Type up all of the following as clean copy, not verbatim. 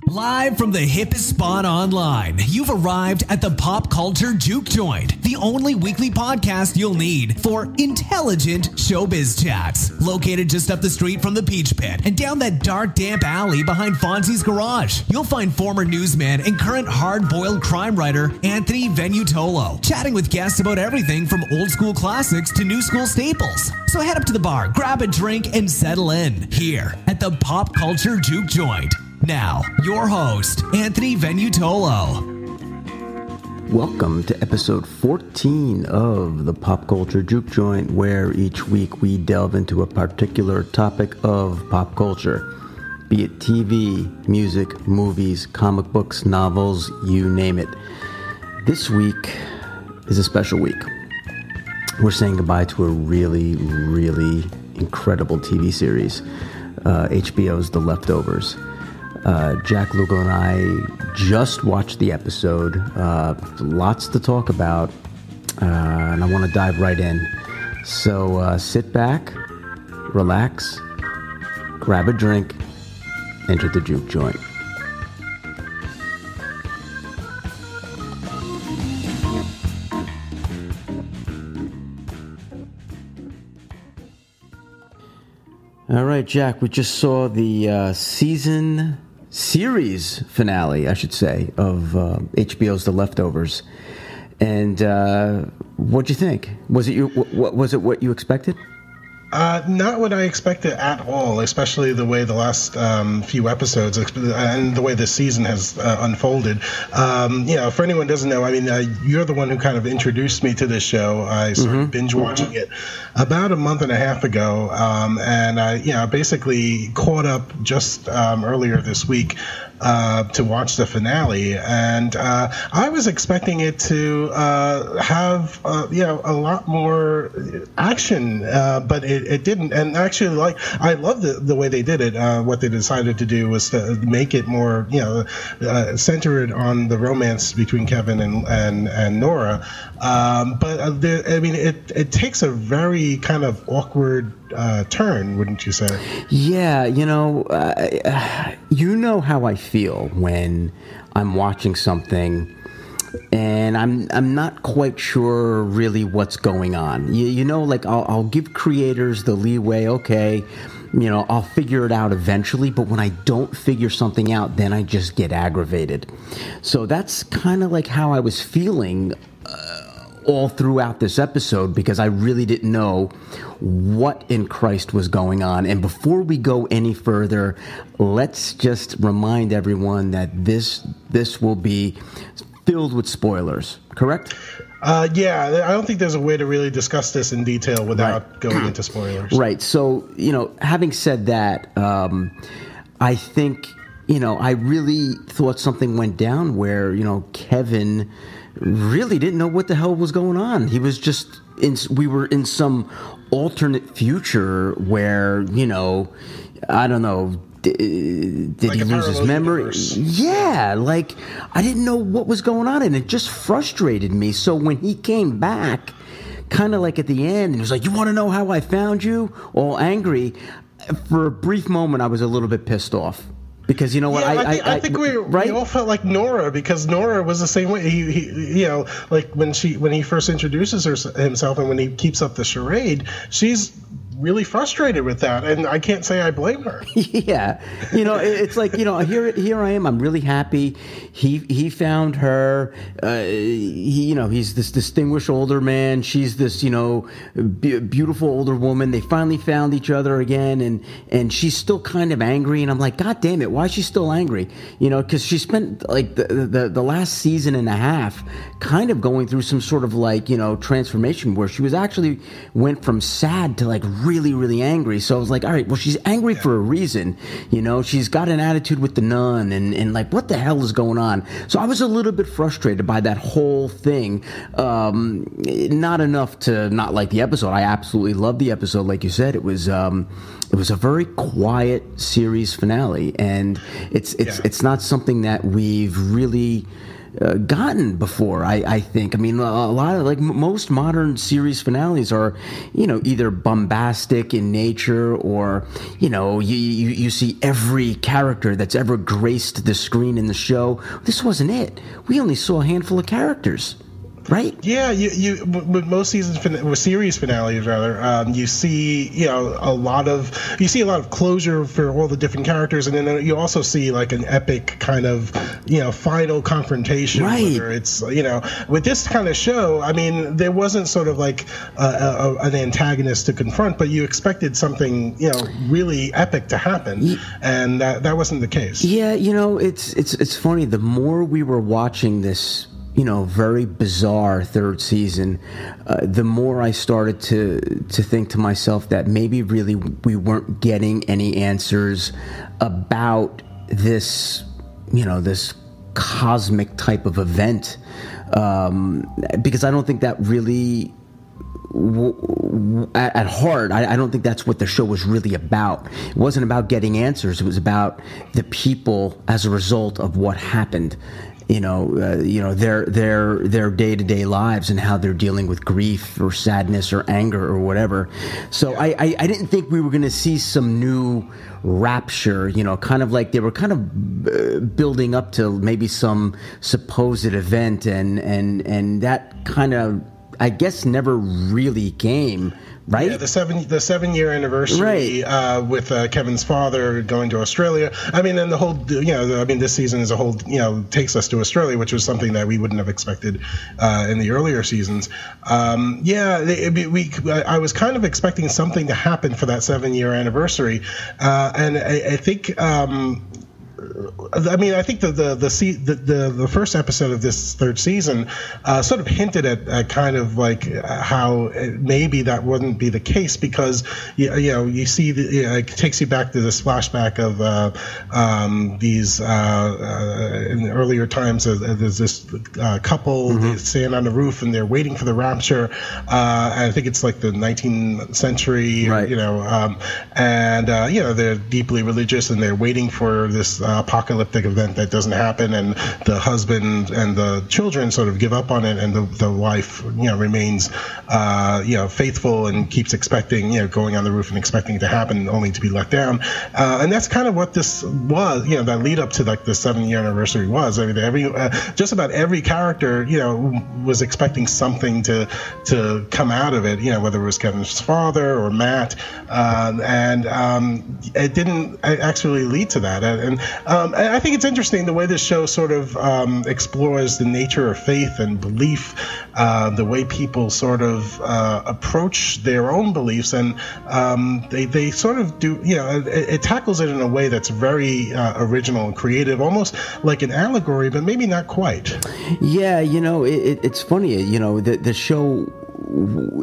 Live from the hippest spot online, you've arrived at the Pop Culture Juke Joint, the only weekly podcast you'll need for intelligent showbiz chats. Located just up the street from the Peach Pit and down that dark, damp alley behind Fonzie's garage, you'll find former newsman and current hard-boiled crime writer Anthony Venutolo, chatting with guests about everything from old-school classics to new-school staples. So head up to the bar, grab a drink, and settle in here at the Pop Culture Juke Joint. Now, your host, Anthony Venutolo. Welcome to episode 14 of the Pop Culture Juke Joint, where each week we delve into a particular topic of pop culture, be it TV, music, movies, comic books, novels, you name it. This week is a special week. We're saying goodbye to a really, really incredible TV series, HBO's The Leftovers. Jack Lugo and I just watched the episode. Lots to talk about, and I want to dive right in. So sit back, relax, grab a drink, enter the juke joint. All right, Jack, we just saw the series finale, I should say, of HBO's The Leftovers. And what'd you think? Was it what you expected? Not what I expected at all, especially the way the last few episodes and the way this season has unfolded. For anyone who doesn't know, I mean, you're the one who kind of introduced me to this show. I started binge watching it about a month and a half ago, and I basically caught up just earlier this week to watch the finale, and I was expecting it to have a lot more action, but it didn't. And actually, I love the way they did it. What they decided to do was to make it more centered on the romance between Kevin and Nora. It takes a very kind of awkward turn, wouldn't you say? Yeah, you know how I feel when I'm watching something and I'm not quite sure really what's going on. I'll give creators the leeway, okay, I'll figure it out eventually, but when I don't figure something out, then I just get aggravated. So that's kind of like how I was feeling all throughout this episode, because I really didn't know what in Christ was going on. And before we go any further, let's just remind everyone that this will be filled with spoilers, correct? I don't think there's a way to really discuss this in detail without going into spoilers. Right. So, having said that, I think, I really thought something went down where, Kevin really didn't know what the hell was going on. He was just we were in some alternate future where, I don't know, did he lose his memory? Universe. Yeah, I didn't know what was going on, and it just frustrated me. So when he came back, kind of like at the end, and he was like, "You want to know how I found you?" All angry. For a brief moment, I was a little bit pissed off. Because you know what, I think we all felt like Nora, because Nora was the same way. He when he first introduces himself and when he keeps up the charade, she's really frustrated with that, and I can't say I blame her. Yeah, it's like here I am. I'm really happy. He found her. He's this distinguished older man. She's this beautiful older woman. They finally found each other again, and she's still kind of angry. And I'm like, God damn it, why is she still angry? Because she spent like the last season and a half kind of going through some sort of transformation where she was actually went from sad to really, really angry. So I was like, all right, well, she's angry for a reason. She's got an attitude with the nun, and what the hell is going on? So I was a little bit frustrated by that whole thing. Not enough to not like the episode. I absolutely loved the episode. Like you said, it was a very quiet series finale, and it's not something that we've really gotten before. I think. I mean, a lot of most modern series finales are, either bombastic in nature or, you see every character that's ever graced the screen in the show. This wasn't it. We only saw a handful of characters. Right. Yeah, you with most series finales rather, you see a lot of closure for all the different characters, and then you also see like an epic kind of final confrontation. Right. Whether it's with this kind of show, I mean, there wasn't sort of like an antagonist to confront, but you expected something really epic to happen, and that wasn't the case. Yeah, it's funny. The more we were watching this very bizarre third season, the more I started to think to myself that maybe really we weren't getting any answers about this, this cosmic type of event, because I don't think that really, at heart, I don't think that's what the show was really about. It wasn't about getting answers. It was about the people as a result of what happened. Their day-to-day lives and how they're dealing with grief or sadness or anger or whatever. So I didn't think we were going to see some new rapture, kind of like they were kind of building up to maybe some supposed event, and that kind of, I guess, never really came. Right? Yeah, the 7-year anniversary, right. With Kevin's father going to Australia. I mean, and the whole, this season as a whole, takes us to Australia, which was something that we wouldn't have expected in the earlier seasons. I was kind of expecting something to happen for that 7-year anniversary, and I think. I think the first episode of this third season sort of hinted at kind of like how maybe that wouldn't be the case, because you see it takes you back to this flashback of these in earlier times. There's this couple, they stand on the roof and they're waiting for the rapture. I think it's like the 19th century, right. They're deeply religious and they're waiting for this apocalyptic event that doesn't happen, and the husband and the children sort of give up on it, and the wife remains faithful and keeps expecting, going on the roof and expecting it to happen, only to be let down. And that's kind of what this was, that lead up to like the 7-year anniversary was. I mean, just about every character was expecting something to come out of it, whether it was Kevin's father or Matt, and it didn't actually lead to that. And I think it's interesting the way this show sort of explores the nature of faith and belief, the way people sort of approach their own beliefs, and they sort of do, it tackles it in a way that's very original and creative, almost like an allegory, but maybe not quite. Yeah, it's funny, the show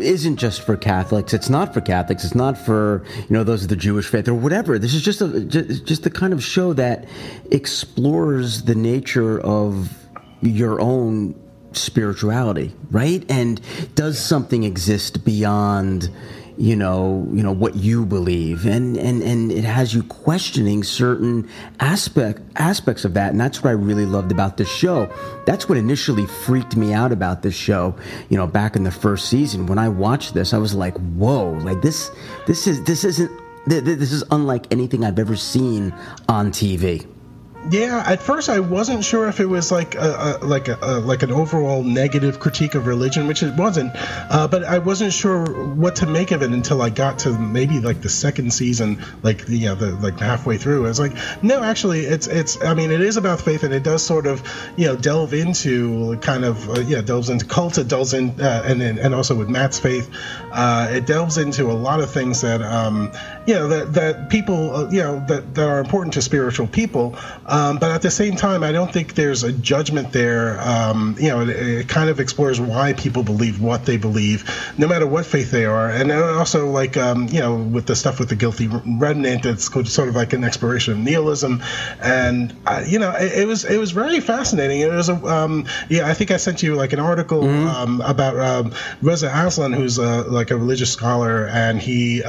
isn't just for Catholics. It's not for Catholics. It's not for those of the Jewish faith or whatever. This is just the kind of show that explores the nature of your own spirituality, right? And does something exist beyond what you believe, and it has you questioning certain aspects of that, and that's what I really loved about this show. That's what initially freaked me out about this show, back in the first season. When I watched this, I was like, whoa, like this is unlike anything I've ever seen on TV. Yeah, at first I wasn't sure if it was like an overall negative critique of religion, which it wasn't. But I wasn't sure what to make of it until I got to maybe like the second season, like halfway through. I was like, no, actually, it's. I mean, it is about faith, and it does sort of delve into delves into cult. It delves in and also with Matt's faith, it delves into a lot of things that that people that are important to spiritual people. But at the same time, I don't think there's a judgment there. It kind of explores why people believe what they believe, no matter what faith they are. And also, like, with the stuff with the guilty remnant, it's sort of like an exploration of nihilism. And, it was very fascinating. It was, I think I sent you, like, an article about Reza Aslan, who's, like, a religious scholar. And he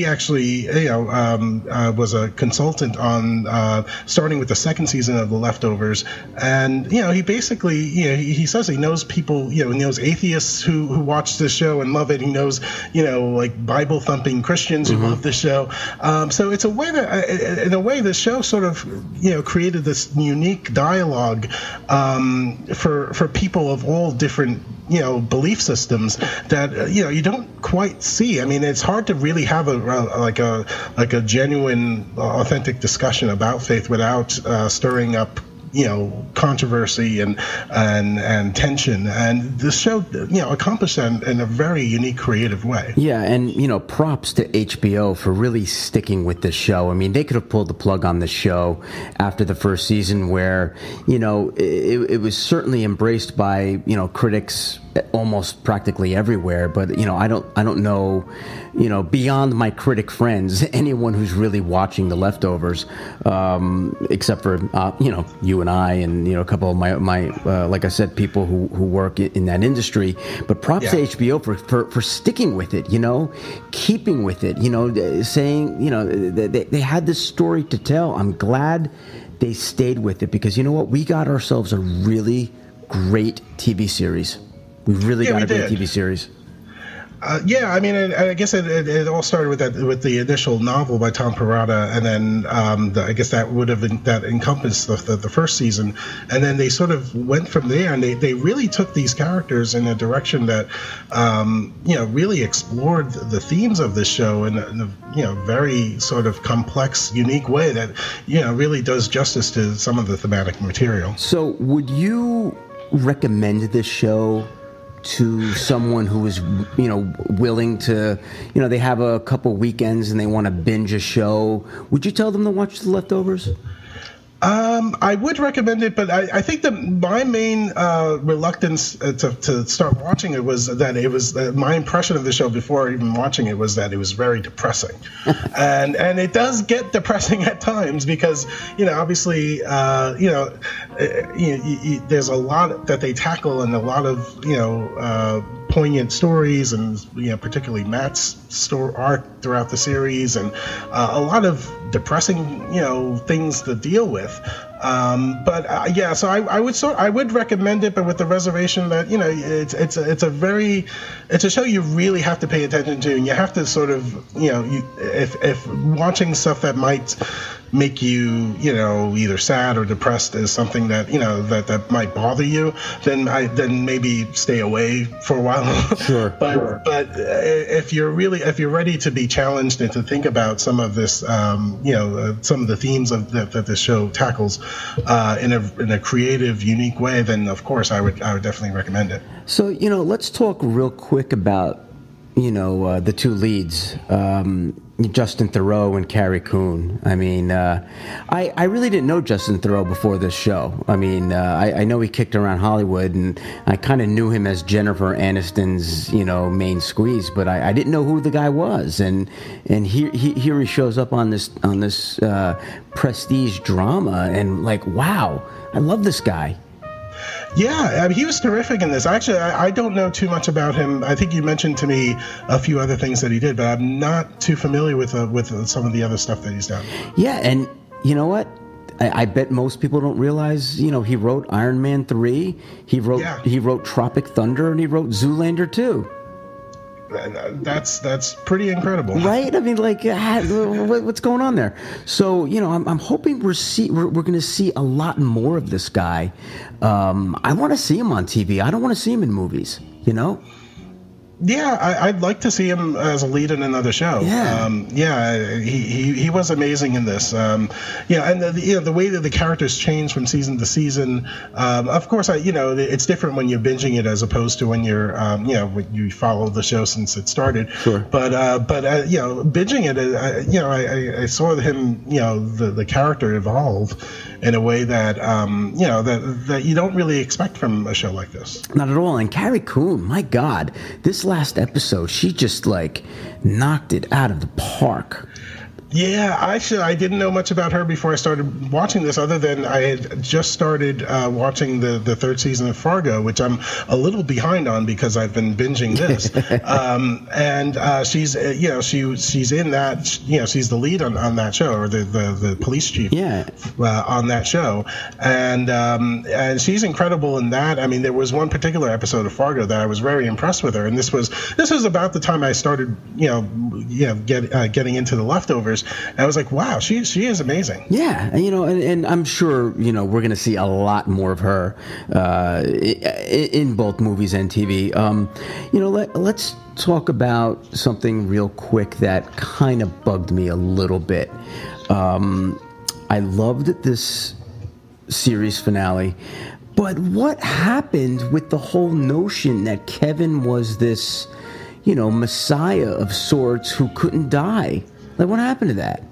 he actually, was a consultant on starting with the second season of The Leftovers, and he basically, he says he knows people, he knows atheists who watch this show and love it. He knows, like Bible thumping Christians who love this show. So it's a way that, in a way, the show sort of, created this unique dialogue for people of all different belief systems that you don't quite see. I mean, it's hard to really have a genuine, authentic discussion about faith without stirring up controversy and tension, and this show accomplished that in a very unique, creative way. Yeah, and props to HBO for really sticking with this show. I mean, they could have pulled the plug on the show after the first season, where it was certainly embraced by critics almost practically everywhere, but I don't know beyond my critic friends, anyone who's really watching The Leftovers, except for you and I and a couple of my like I said, people who work in that industry. But props to HBO for sticking with it, keeping with it, saying they had this story to tell. I'm glad they stayed with it, because we got ourselves a really great TV series. We really got a great TV series. I mean, I guess it all started with the initial novel by Tom Perrotta, and then I guess that encompassed the first season, and then they sort of went from there, and they really took these characters in a direction that really explored the themes of this show in a very sort of complex, unique way that really does justice to some of the thematic material. So, would you recommend this show to someone who is, willing to, they have a couple weekends and they want to binge a show? Would you tell them to watch The Leftovers? I would recommend it, but I think that my main reluctance to start watching it was that it was my impression of the show before even watching it was that it was very depressing, and it does get depressing at times because obviously there's a lot that they tackle and a lot of poignant stories, and particularly Matt's arc throughout the series, and a lot of depressing things to deal with. So I would recommend it, but with the reservation that it's a show you really have to pay attention to, and you have to sort of if watching stuff that might make you either sad or depressed is something that that might bother you, then maybe stay away for a while. Sure. But if you're ready to be challenged and to think about some of this some of the themes that this show tackles in a creative, unique way, then of course I would definitely recommend it. So let's talk real quick about the two leads, Justin Theroux and Carrie Coon. I mean, I really didn't know Justin Theroux before this show. I mean, I know he kicked around Hollywood, and I kind of knew him as Jennifer Aniston's, main squeeze, but I didn't know who the guy was. And here he shows up on this prestige drama, and like, wow, I love this guy. Yeah, I mean, he was terrific in this. Actually, I don't know too much about him. I think you mentioned to me a few other things that he did, but I'm not too familiar with some of the other stuff that he's done. Yeah, and you know what? I bet most people don't realize, he wrote Iron Man 3, he wrote Tropic Thunder, and he wrote Zoolander 2. That's pretty incredible, right? I mean, like, what's going on there? So, I'm hoping we're going to see a lot more of this guy. I want to see him on TV. I don't want to see him in movies. Yeah, I'd like to see him as a lead in another show. Yeah, he was amazing in this. And the way that the characters change from season to season. Of course, it's different when you're binging it as opposed to when you're when you follow the show since it started. Sure. But binging it, I saw him, the character evolve in a way that that you don't really expect from a show like this. Not at all. And Carrie Coon, my God, this last episode, she just knocked it out of the park. Yeah, I didn't know much about her before I started watching this, other than I had just started watching the third season of Fargo, which I'm a little behind on because I've been binging this. And she's she's in that, she's the lead on that show, or the police chief on that show, and she's incredible in that. I mean, there was one particular episode of Fargo that I was very impressed with her, and this was about the time I started getting into The Leftovers. And I was like, wow, she is amazing. Yeah, and I'm sure we're going to see a lot more of her in both movies and TV. Let's talk about something real quick that kind of bugged me a little bit. I loved this series finale, but what happened with the whole notion that Kevin was this, messiah of sorts who couldn't die? Like, what happened to that?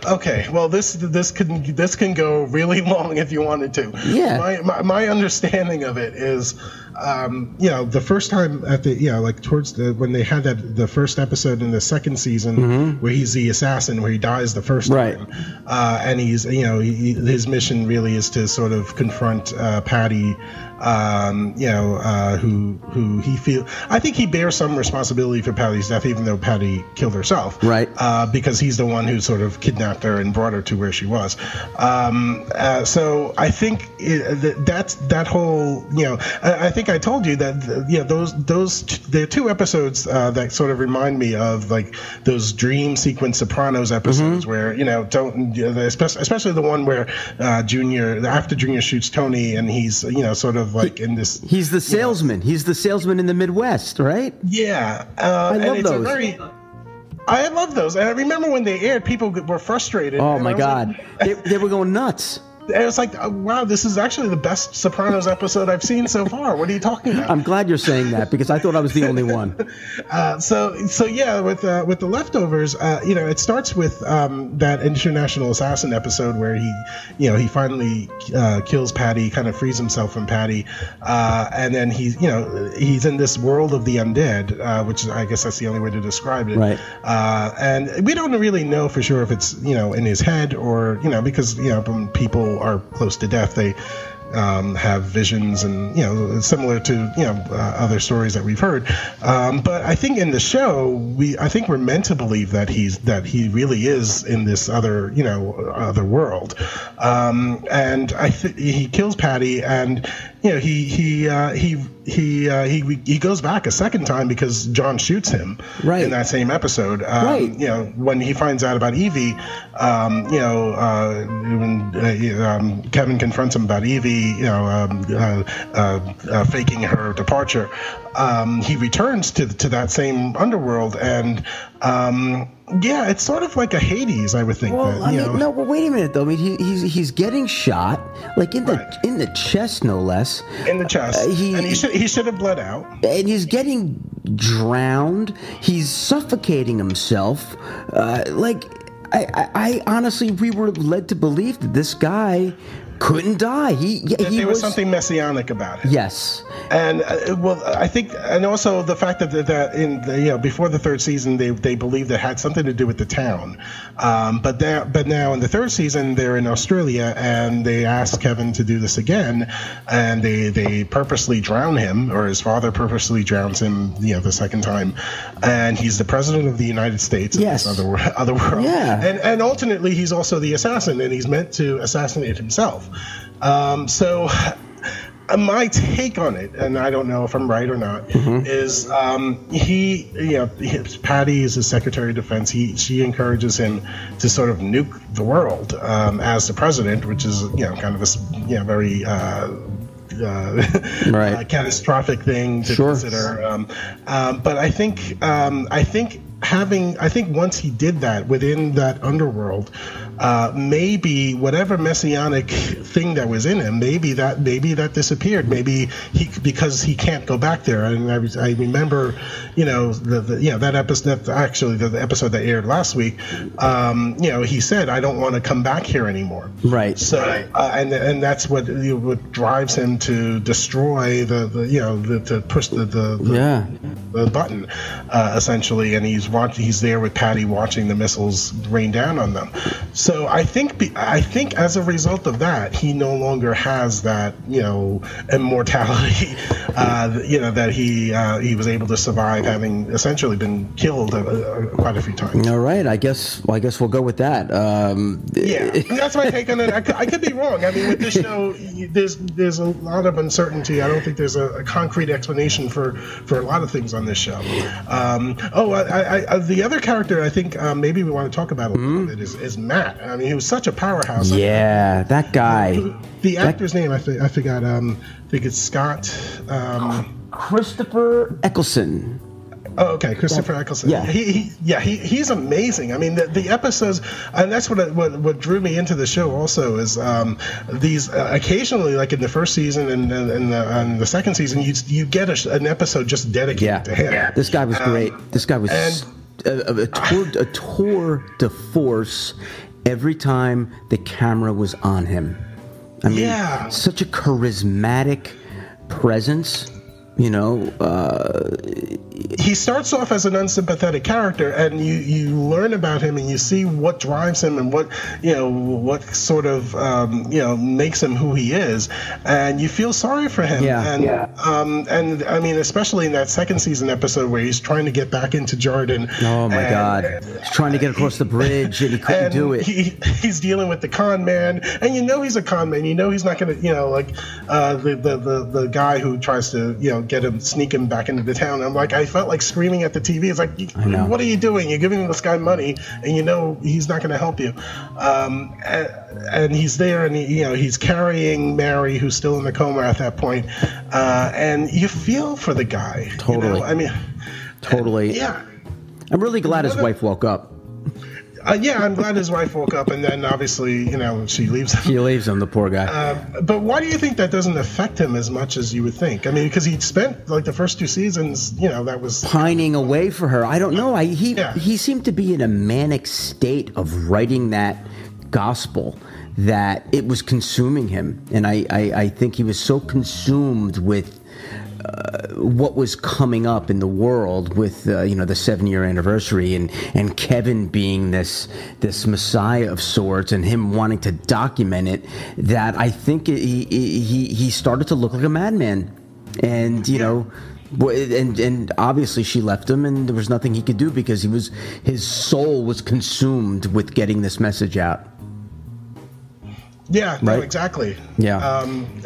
Okay. Well, this can go really long if you wanted to. Yeah. My understanding of it is, the first time at the towards when they had the first episode in the second season where he's the assassin, where he dies the first time, and he's his mission really is to sort of confront Patty. Who he feels, I think he bears some responsibility for Patty's death, even though Patty killed herself, right? Because he's the one who sort of kidnapped her and brought her to where she was. So I think that's that whole, I think I told you that, there are two episodes that sort of remind me of like those dream sequence Sopranos episodes where, especially the one where after Junior shoots Tony and he's, sort of like in this. He's the salesman. He's the salesman in the Midwest, right? Yeah. I love those. I love those. And I remember when they aired, people were frustrated. Oh, my God. They were going nuts. And it was like, oh, wow, this is actually the best Sopranos episode I've seen so far. What are you talking about? I'm glad you're saying that because I thought I was the only one. So yeah, with The Leftovers, it starts with that International Assassin episode where he finally kills Patty, kind of frees himself from Patty, and then he's in this world of the undead, which I guess that's the only way to describe it. Right. And we don't really know for sure if it's in his head or because when people are close to death, they have visions and similar to other stories that we've heard, but I think in the show I think we're meant to believe that he really is in this other other world, and he kills Patty, and he goes back a second time because John shoots him in that same episode. When he finds out about Evie, when Kevin confronts him about Evie, faking her departure, he returns to that same underworld, and it's sort of like a Hades, I would think. No, but wait a minute though. I mean, he's getting shot, like in the chest, no less. In the chest, and he should have bled out. And he's getting drowned. He's suffocating himself. I honestly, we were led to believe that this guy couldn't die. There was something messianic about him. Yes, and I think, and also the fact that in before the third season they believed it had something to do with the town, but now in the third season they're in Australia and they ask Kevin to do this again, and they purposely drown him, or his father purposely drowns him the second time, and he's the president of the United States in this other world, and alternately he's also the assassin, and he's meant to assassinate himself. So my take on it, and I don't know if I'm right or not, is Patty is his Secretary of Defense. She encourages him to sort of nuke the world as the president, which is kind of a very catastrophic thing to consider. But I think once he did that within that underworld, maybe whatever messianic thing that was in him, maybe that disappeared. Maybe because he can't go back there. And I remember, that episode, actually the episode that aired last week. He said, "I don't want to come back here anymore." Right. So, and that's what drives him to destroy to push the button, essentially. And he's there with Patty watching the missiles rain down on them. So I think as a result of that, he no longer has that immortality, that he was able to survive having essentially been killed quite a few times. All right, I guess we'll go with that. That's my take on it. I could be wrong. I mean, with this show, there's a lot of uncertainty. I don't think there's a concrete explanation for a lot of things on this show. The other character I think maybe we want to talk about a little bit is Matt. I mean, he was such a powerhouse. Yeah, that guy. The actor's name I forgot. I think it's Scott. Christopher Eccleston. Oh, okay, Christopher Eccleston. Yeah, he's amazing. I mean, the episodes, and that's what drew me into the show. Also, is these occasionally, like in the first season and the second season, you get an episode just dedicated to him. Yeah, this guy was great. This guy was a tour de force every time the camera was on him. I mean, such a charismatic presence. He starts off as an unsympathetic character, and you learn about him, and you see what drives him, and what sort of makes him who he is, and you feel sorry for him. And I mean, especially in that second season episode where he's trying to get back into Jordan. Oh my God! He's trying to get across the bridge, and he couldn't do it. He's dealing with the con man, and he's a con man. He's not going to, like the guy who tries to sneak him back into the town. I'm like, I felt like screaming at the TV. It's like, what are you doing? You're giving this guy money, and he's not going to help you. And he's there, and he's carrying Mary, who's still in the coma at that point. And you feel for the guy. Totally. I mean, totally. Yeah. I'm really glad his wife woke up. I'm glad his wife woke up, and then obviously, she leaves him. She leaves him, the poor guy. But why do you think that doesn't affect him as much as you would think? I mean, because he spent like the first two seasons, that was pining away for her. I don't know. He seemed to be in a manic state of writing that gospel that it was consuming him, and I think he was so consumed with what was coming up in the world with the 7-year anniversary and Kevin being this messiah of sorts and him wanting to document it, that I think he started to look like a madman. And and obviously she left him, and there was nothing he could do because his soul was consumed with getting this message out. Yeah, no, exactly. Yeah,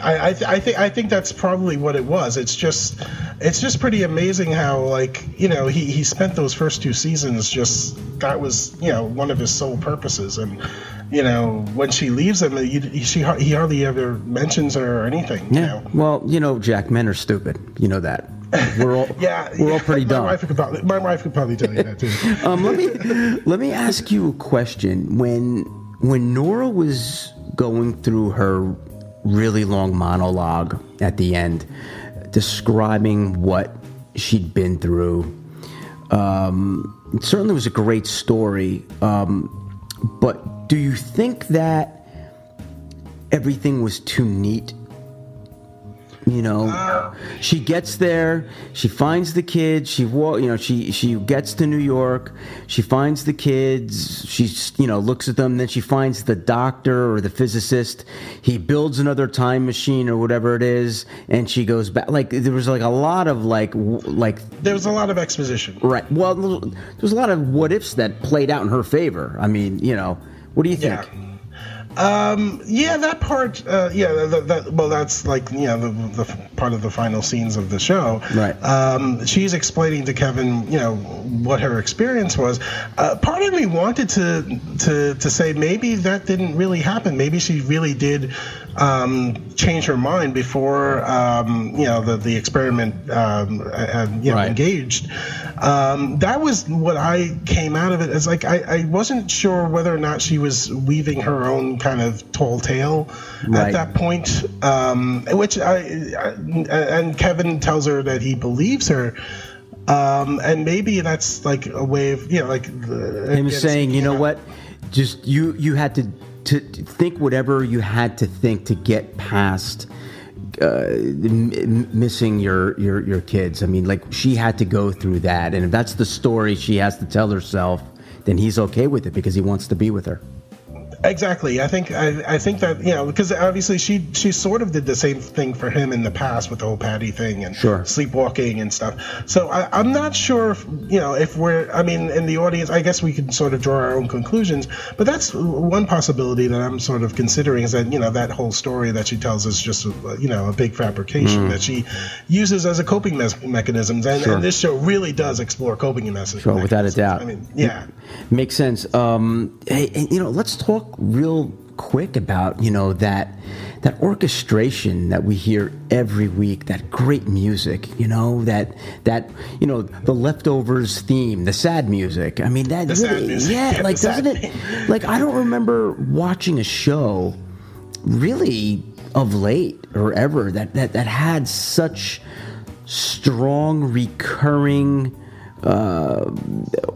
I think that's probably what it was. It's just pretty amazing how he spent those first two seasons that was one of his sole purposes, and when she leaves him, he hardly ever mentions her or anything. Yeah, well, Jack, men are stupid. You know that. We're all we're all pretty dumb. My wife could probably tell you that too. Let me ask you a question. When Nora was going through her really long monologue at the end, describing what she'd been through, it certainly was a great story. But do you think that everything was too neat? She gets there, she finds the kids, she gets to New York, she finds the kids, she looks at them, then she finds the doctor or the physicist, he builds another time machine or whatever it is, and she goes back. There was a lot of there was a lot of exposition. Right. Well, there was a lot of what ifs that played out in her favor. I mean, what do you think? Yeah. Yeah, that part. Well, that's like the part of the final scenes of the show. Right. She's explaining to Kevin, what her experience was. Part of me wanted to say maybe that didn't really happen. Maybe she really did change her mind before the experiment Right. engaged. That was what I came out of it as. Like I wasn't sure whether or not she was weaving her own kind of tall tale Right. at that point, and Kevin tells her that he believes her. And maybe that's like a way of him saying, you know what, just you had to think whatever you had to think to get past missing your kids. I mean, like, she had to go through that, and if that's the story she has to tell herself, then he's okay with it because he wants to be with her. Exactly. I think that because obviously she sort of did the same thing for him in the past with the whole Patty thing and Sure. sleepwalking and stuff. So I'm not sure if we're. I mean, in the audience, I guess we can sort of draw our own conclusions. But that's one possibility that I'm sort of considering, is that that whole story that she tells is just a big fabrication that she uses as a coping mechanisms, and, Sure. and this show really does explore coping mechanisms. Sure, without a doubt. I mean, yeah. Makes sense. Hey, let's talk real quick about that orchestration that we hear every week, that great music, that the Leftovers theme, the sad music. I mean, that The really, sad music. yeah, like, The sad doesn't it? Like, I don't remember watching a show really of late or ever that had such strong recurring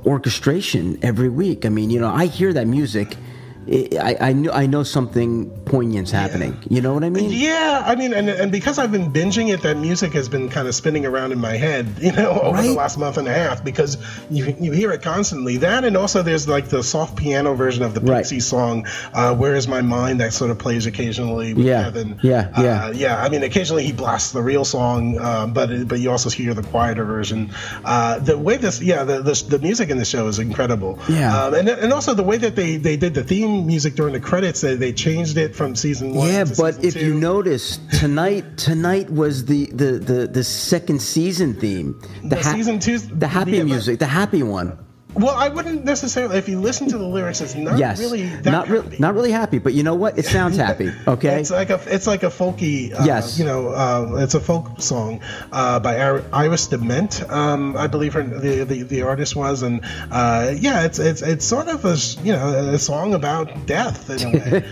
orchestration every week. I mean, I hear that music. I know something poignant's happening. You know what I mean? Yeah, I mean, and because I've been binging it, that music has been kind of spinning around in my head, over the last month and a half, because you hear it constantly. That, and also there's like the soft piano version of the Pixie song, "Where Is My Mind," that sort of plays occasionally with Kevin. Yeah. I mean, occasionally he blasts the real song, but you also hear the quieter version. The way the music in the show is incredible. Yeah, and also the way that they did the theme music during the credits, they changed it from season 1 to but season if 2. you notice, tonight was the second season theme. Season 2's the happy music, the happy one. Well, I wouldn't necessarily. If you listen to the lyrics, it's not really that happy. Not really happy. But you know what? It sounds happy. Okay. It's like a folky. Yes. It's a folk song by Iris DeMent. I believe the artist was, and it's sort of a song about death in a way.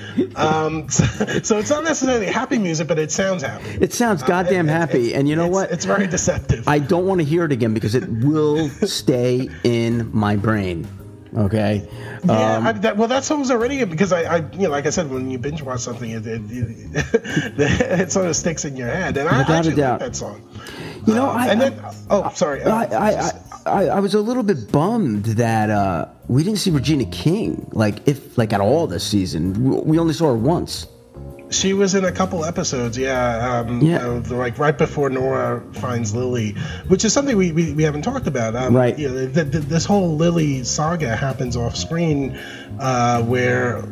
So it's not necessarily happy music, but it sounds happy. It sounds goddamn happy, and you know what? It's very deceptive. I don't want to hear it again because it will stay in my brain. Okay. That song was already, because I like I said, when you binge watch something, it sort of sticks in your head, and I actually like that song. I was a little bit bummed that we didn't see Regina King at all this season. We only saw her once. She was in a couple episodes, like right before Nora finds Lily, which is something we haven't talked about. Right. This whole Lily saga happens off screen, where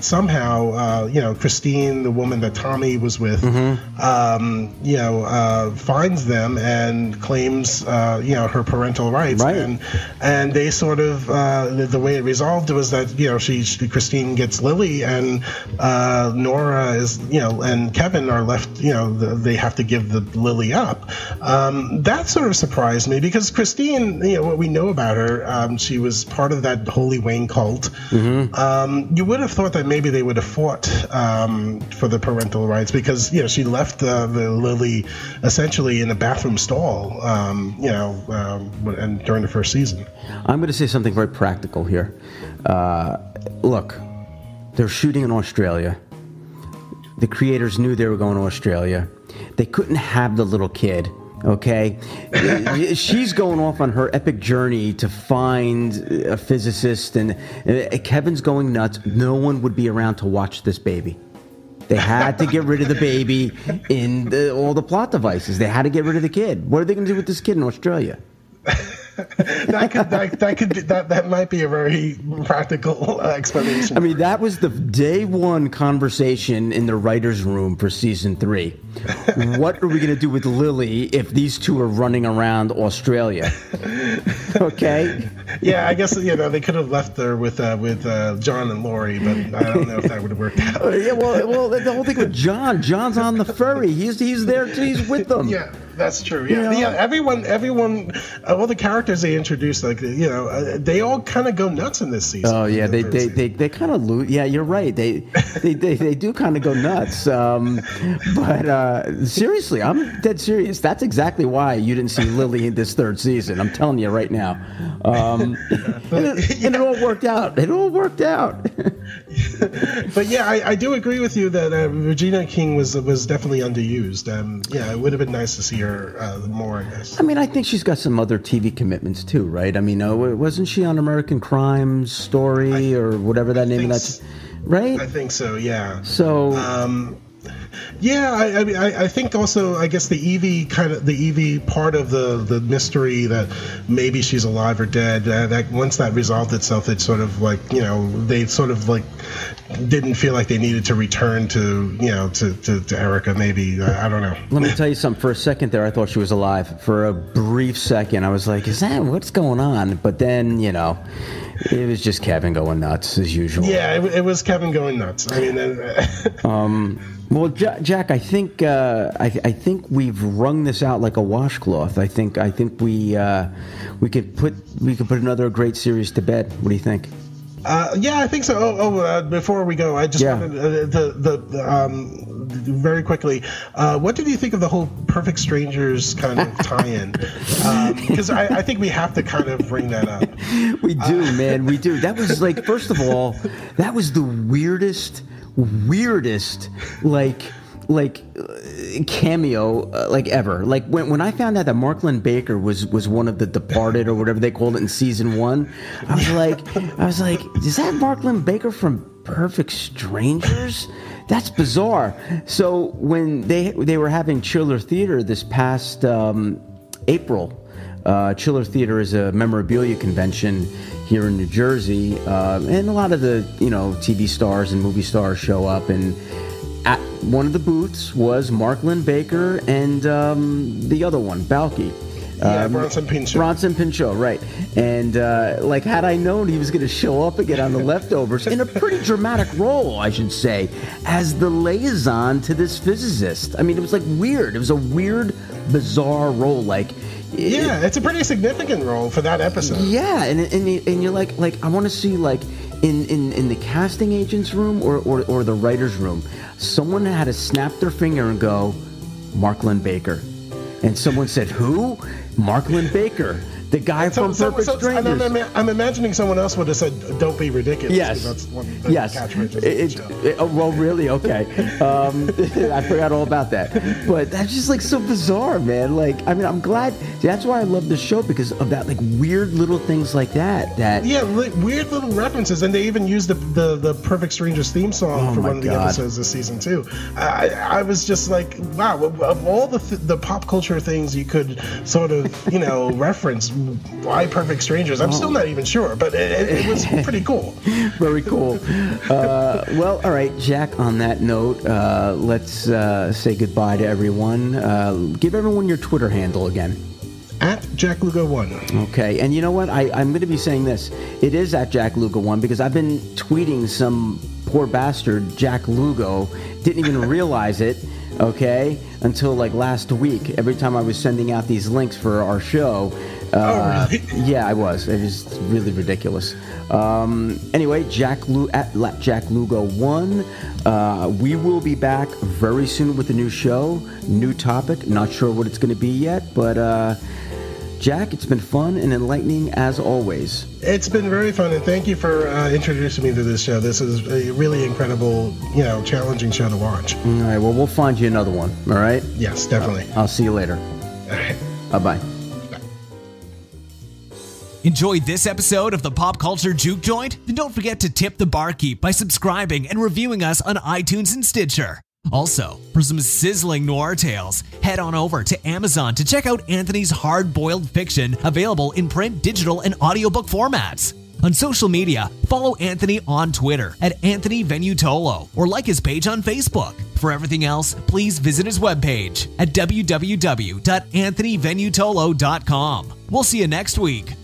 somehow, Christine, the woman that Tommy was with, finds them and claims, her parental rights. Right. And they sort of, the way it resolved was that, Christine gets Lily, and Nora is, and Kevin are left, they have to give the Lily up. That sort of surprised me, because Christine, what we know about her, she was part of that Holy Wayne cult. You would have thought that maybe they would have fought for the parental rights, because she left the Lily essentially in a bathroom stall, and during the first season. I'm going to say something very practical here. Look, they're shooting in Australia. The creators knew they were going to Australia. They couldn't have the little kid. Okay, she's going off on her epic journey to find a physicist, and Kevin's going nuts. No one would be around to watch this baby. They had to get rid of the baby in all the plot devices. They had to get rid of the kid. What are they going to do with this kid in Australia? That might be a very practical explanation. I mean, that was the day one conversation in the writers' room for season 3. What are we going to do with Lily if these two are running around Australia? Okay. Yeah, I guess they could have left her with John and Lori, but I don't know if that would have worked out. Yeah, well, the whole thing with John's on the ferry. He's there too. He's with them. Yeah, that's true. Yeah, yeah. Everyone, all the characters they introduced, they all kind of go nuts in this season. Oh yeah, they kind of lose. Yeah, you're right. They do kind of go nuts. But seriously, I'm dead serious. That's exactly why you didn't see Lily in this 3rd season. I'm telling you right now. And it all worked out. It all worked out. But yeah, I do agree with you that Regina King was definitely underused. Yeah, it would have been nice to see her more, I guess. I mean, I think she's got some other TV commitments too, right? I mean, wasn't she on American Crime Story or whatever that name of that's right? I think so. Yeah. So. Yeah, I think also, I guess the Evie part of the mystery that maybe she's alive or dead, that once that resolved itself, it sort of they sort of didn't feel like they needed to return to Erica. Maybe I don't know. Let me tell you something. For a second there, I thought she was alive. For a brief second, I was like, what's going on? But then it was just Kevin going nuts as usual. Yeah, it was Kevin going nuts. I mean. Well, Jack, I think we've wrung this out like a washcloth. I think we could put another great series to bed. What do you think? Yeah, I think so. Before we go, I just wanted very quickly. What did you think of the whole Perfect Strangers kind of tie-in? Because I think we have to kind of bring that up. We do, man. We do. That was first of all, that was the weirdest cameo ever. When I found out that Marklyn Baker was one of the departed or whatever they called it in season 1, I was like, is that Marklyn Baker from Perfect Strangers? That's bizarre. So when they were having Chiller Theater this past April, Chiller Theater is a memorabilia convention here in New Jersey, and a lot of the TV stars and movie stars show up, and at one of the booths was Marklyn Baker and the other one, Balky. Bronson Pinchot, right. And had I known he was going to show up again on The Leftovers in a pretty dramatic role, I should say, as the liaison to this physicist. I mean, it was weird. It was a weird, bizarre role. It's a pretty significant role for that episode. Yeah, and you're like I want to see in the casting agent's room or the writer's room, someone had to snap their finger and go, Marklyn Baker. And someone said, who? Marklyn Baker. The guy from Perfect Strangers. I'm imagining someone else would have said, "Don't be ridiculous." Yes. That's one of the catchphrases of the show. Well, really? Okay. I forgot all about that. But that's just so bizarre, man. I'm glad. That's why I love the show, because of that, weird little things like that. Weird little references, and they even used the Perfect Strangers theme song for one of the episodes this season too. I was just like, wow! Of all the pop culture things you could sort of reference, why Perfect Strangers? I'm still not even sure, but it was pretty cool. Very cool. Well, all right, Jack, on that note, let's say goodbye to everyone. Give everyone your Twitter handle again. At Jack Lugo 1. Okay, and you know what? I'm going to be saying this. It is at Jack Lugo 1 because I've been tweeting some poor bastard, Jack Lugo, didn't even realize it, okay, until last week. Every time I was sending out these links for our show, really? Yeah, I was. It was really ridiculous. Anyway, at Jack Lugo 1. We will be back very soon with a new show, new topic. Not sure what it's going to be yet, but Jack, it's been fun and enlightening as always. It's been very fun, and thank you for introducing me to this show. This is a really incredible, challenging show to watch. All right, well, we'll find you another one, all right? Yes, definitely. I'll see you later. All right. Bye-bye. Enjoyed this episode of the Pop Culture Juke Joint? Then don't forget to tip the barkeep by subscribing and reviewing us on iTunes and Stitcher. Also, for some sizzling noir tales, head on over to Amazon to check out Anthony's hard-boiled fiction, available in print, digital, and audiobook formats. On social media, follow Anthony on Twitter at Anthony Venutolo or like his page on Facebook. For everything else, please visit his webpage at www.anthonyvenutolo.com. We'll see you next week.